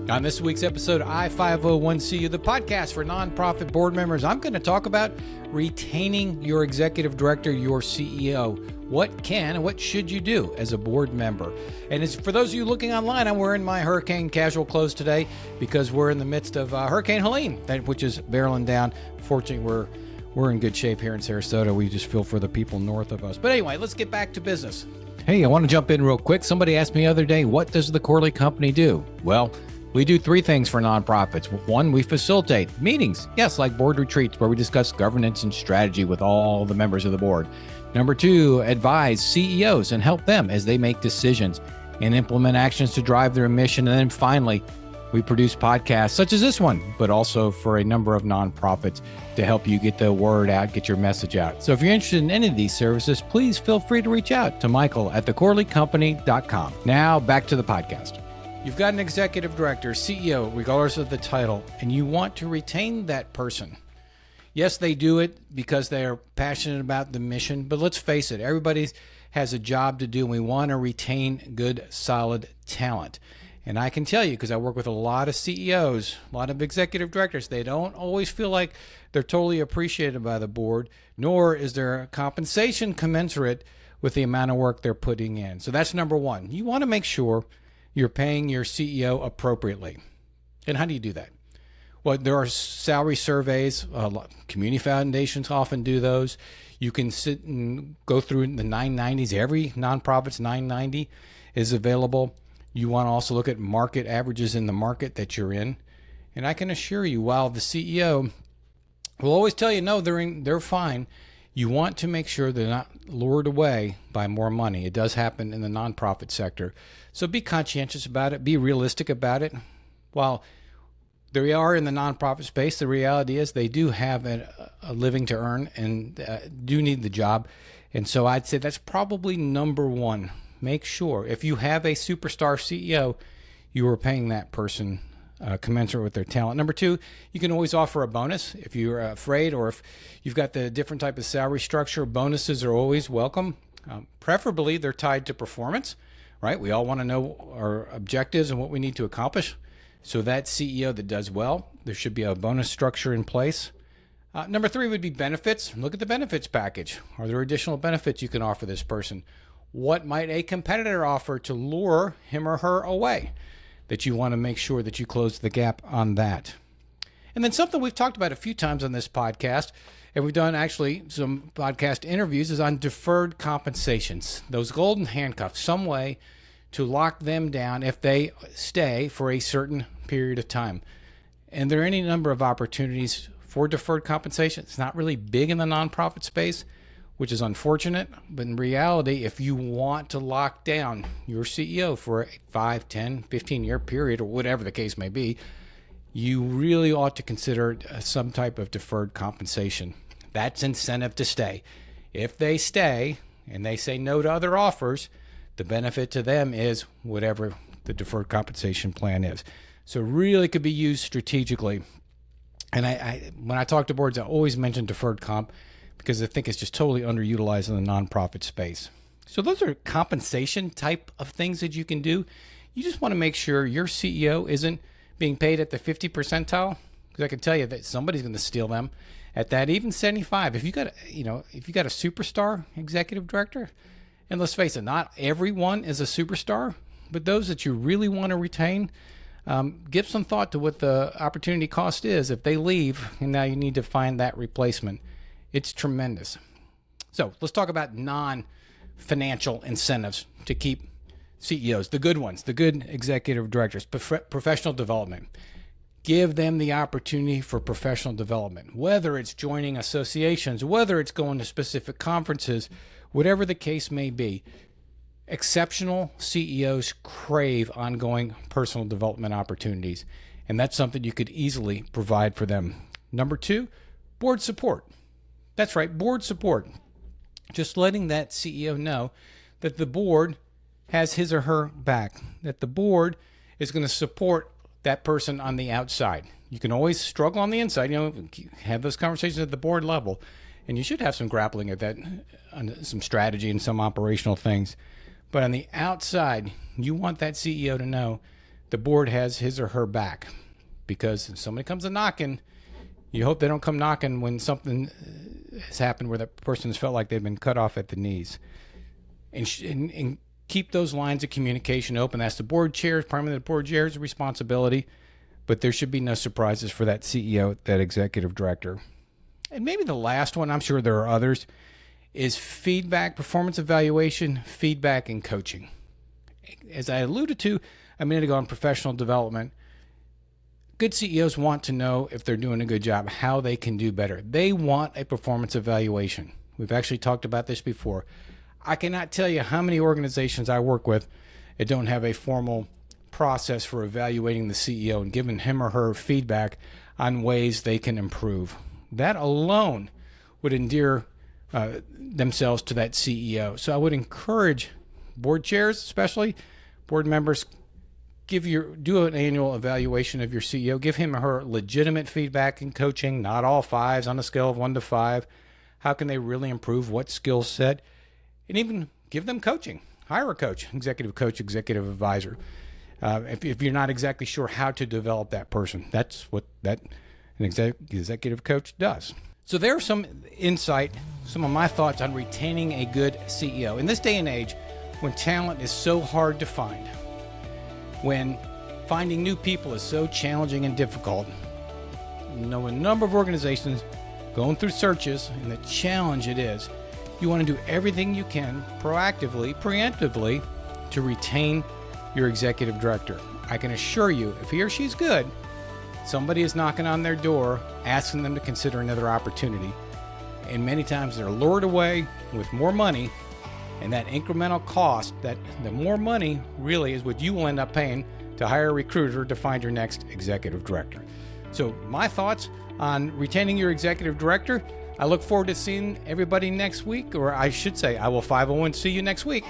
On this week's episode, I-501C, the podcast for nonprofit board members, I'm going to talk about retaining your executive director, your CEO. What can and what should you do as a board member? And as for those of you looking online, I'm wearing my hurricane casual clothes today because we're in the midst of Hurricane Helene, which is barreling down. Fortunately, we're in good shape here in Sarasota. We just feel for the people north of us. But anyway, let's get back to business. Hey, I want to jump in real quick. Somebody asked me the other day, what does the Corley Company do? Well, we do three things for nonprofits. One, we facilitate meetings, yes, like board retreats where we discuss governance and strategy with all the members of the board. Number two, advise CEOs and help them as they make decisions and implement actions to drive their mission. And then finally, we produce podcasts such as this one, but also for a number of nonprofits to help you get the word out, get your message out. So if you're interested in any of these services, please feel free to reach out to Michael at thecorleycompany.com. Now back to the podcast. You've got an executive director, CEO, regardless of the title, and you want to retain that person. Yes, they do it because they are passionate about the mission, but let's face it, everybody has a job to do, and we want to retain good, solid talent. And I can tell you, because I work with a lot of CEOs, a lot of executive directors, they don't always feel like they're totally appreciated by the board, nor is their compensation commensurate with the amount of work they're putting in. So that's number one. You want to make sure you're paying your CEO appropriately. And how do you do that? Well, there are salary surveys. Community foundations often do those. You can sit and go through the 990s. Every nonprofit's 990 is available. You want to also look at market averages in the market that you're in. And I can assure you, while the CEO will always tell you, no, they're fine, you want to make sure they're not lured away by more money. It does happen in the nonprofit sector. So be conscientious about it. Be realistic about it. While they are in the nonprofit space, the reality is they do have a living to earn and do need the job. And so I'd say that's probably number one. Make sure if you have a superstar CEO, you are paying that person commensurate with their talent. Number two, you can always offer a bonus if you're afraid, or if you've got the different type of salary structure. Bonuses are always welcome. Preferably, they're tied to performance, right? We all want to know our objectives and what we need to accomplish. So that CEO that does well, there should be a bonus structure in place. Number three would be benefits. Look at the benefits package. Are there additional benefits you can offer this person? What might a competitor offer to lure him or her away? That you want to make sure that you close the gap on that. And then something we've talked about a few times on this podcast, and we've done actually some podcast interviews, is on deferred compensations. Those golden handcuffs, some way to lock them down if they stay for a certain period of time. And there are any number of opportunities for deferred compensation. It's not really big in the nonprofit space, which is unfortunate. But in reality, if you want to lock down your CEO for a 5, 10, 15-year period, or whatever the case may be, you really ought to consider some type of deferred compensation. That's incentive to stay. If they stay and they say no to other offers, the benefit to them is whatever the deferred compensation plan is. So really could be used strategically. And I when I talk to boards, I always mention deferred comp, because I think it's just totally underutilized in the nonprofit space. So those are compensation type of things that you can do. You just want to make sure your CEO isn't being paid at the 50 percentile, because I can tell you that somebody's going to steal them at that, even 75. If you got a superstar executive director, and let's face it, not everyone is a superstar, but those that you really want to retain, give some thought to what the opportunity cost is if they leave, and now you need to find that replacement. It's tremendous. So let's talk about non-financial incentives to keep CEOs, the good ones, the good executive directors. Professional development. Give them the opportunity for professional development, whether it's joining associations, whether it's going to specific conferences, whatever the case may be. Exceptional CEOs crave ongoing personal development opportunities, and that's something you could easily provide for them. Number two, board support. That's right, board support. Just letting that CEO know that the board has his or her back, that the board is going to support that person on the outside. You can always struggle on the inside, have those conversations at the board level, and you should have some grappling at that, some strategy and some operational things. But on the outside, you want that CEO to know the board has his or her back, because if somebody comes a knocking, you hope they don't come knocking when something has happened where that person's felt like they've been cut off at the knees. And keep those lines of communication open. That's the board chair's, primarily the board chair's responsibility, but there should be no surprises for that CEO, that executive director. And maybe the last one, I'm sure there are others, is feedback, performance evaluation, feedback, and coaching. As I alluded to a minute ago on professional development, good CEOs want to know if they're doing a good job, how they can do better. They want a performance evaluation. We've actually talked about this before. I cannot tell you how many organizations I work with that don't have a formal process for evaluating the CEO and giving him or her feedback on ways they can improve. That alone would endear themselves to that CEO. So I would encourage board chairs, especially board members, do an annual evaluation of your CEO. Give him or her legitimate feedback and coaching, not all fives on a scale of 1 to 5. How can they really improve? What skill set? And even give them coaching. Hire a coach, executive advisor. If you're not exactly sure how to develop that person, that's what an executive coach does. So there's some insight, some of my thoughts on retaining a good CEO. In this day and age, when talent is so hard to find, when finding new people is so challenging and difficult, a number of organizations going through searches and the challenge it is, you want to do everything you can proactively, preemptively, to retain your executive director. I can assure you, if he or she's good, somebody is knocking on their door, asking them to consider another opportunity. And many times they're lured away with more money, and that incremental cost, that the more money really is what you will end up paying to hire a recruiter to find your next executive director. So my thoughts on retaining your executive director, I look forward to seeing everybody next week, or I should say, I will 501 see you next week.